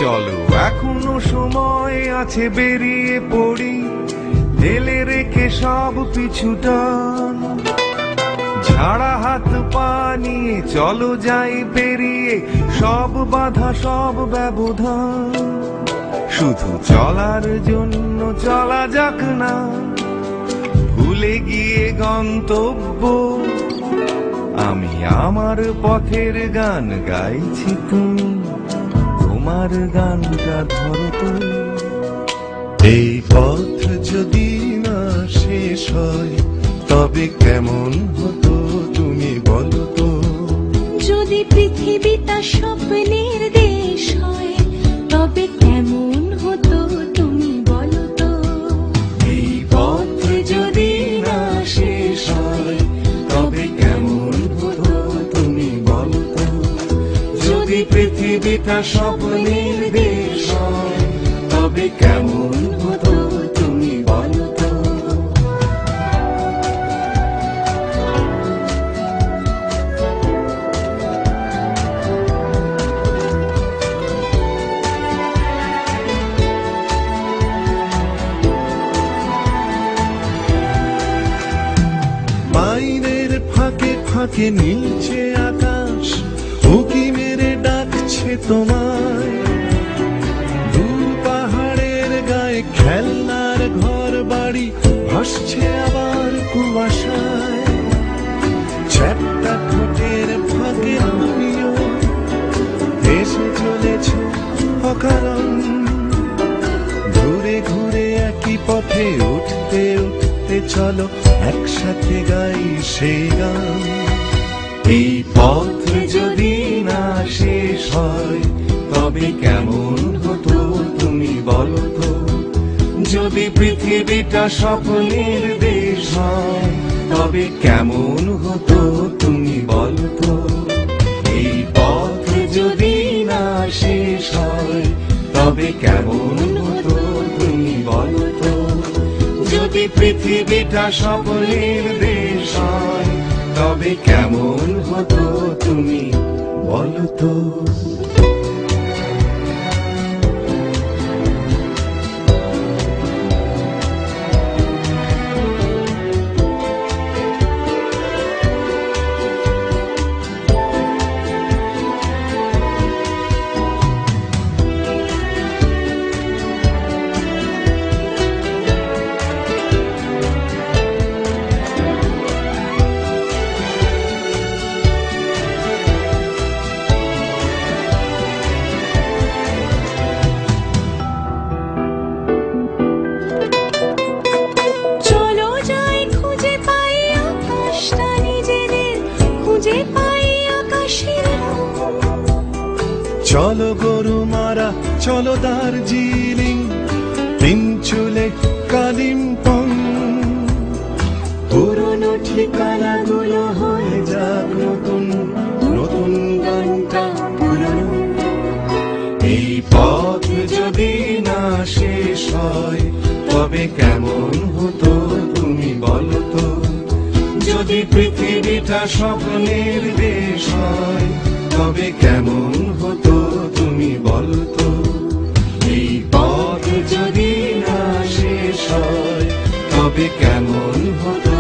চলো এখনো সময় আছে, বেরিয়ে পড়ি, ঢেলে রেখে সব পিছুটান। ঝাড়া হাত পা নিয়ে চলো যাই পেরিয়ে সব বাধা সব ব্যবধান। শুধু চলার জন্য চলা যাক না, ভুলে গিয়ে গন্তব্য। আমি আমার পথের গান গাইছি, তুমি তোমার গানটা ধরো তো। এই পথ যদি না শেষ হয় তবে কেমন হতো তুমি বলো তো। যদি পৃথিবীটা স্বপ্নের দেশ হয় তবে কেমন হতো তুমি বলো তো। এই পথ যদি না শেষ হয় তবে কেমন হতো তুমি বলো তো। যদি পৃথিবীটা স্বপ্নের দেশ হয় তবে কেমন হতো তুমি বলো তো। মাইনের ফাঁকে ফাঁকে নীলছে আকাশ, উঁকি মেরে ডাকছে তোমায়। দূর পাহাড়ের গায়ে খেলনার ঘর বাড়ি ভাসছে আবার কুয়াশায়। চ্যাপ্টা ঠোঁটের ফাঁকে তুমিও ভেসে চলেছ অকারণ। ঘুরে ঘুরে একই পথে উঠতে উঠতে চলো একসাথে গাই সেই গান। এই পথ যদি না শেষ হয় তবে কেমন হতো তুমি বলো তো। যদি পৃথিবীটা স্বপ্নের দেশ হয় তবে কেমন হতো তুমি বলো তো। এই পথ যদি না শেষ হয় তবে কেমন হতো তুমি বলো তো। যদি পৃথিবীটা স্বপ্নের দেশ হয় তবে কেমন হতো তুমি বলো তো। চলো গরু মারা চলো দার্জিলিং, পিঞ্চুলে কালিম্পং। পুরনো ঠিকানাগুলো হয়ে যাক নতুন, নতুন গানটা পুরনো। এই পথ যদি না শেষ হয় তবে কেমন হতো তুমি বলো তো। যদি পৃথিবীটা স্বপ্নের দেশ হয় তবে কেমন হতো তুমি বলো তো। এই পথ যদি না শেষ হয় তবে কেমন হতো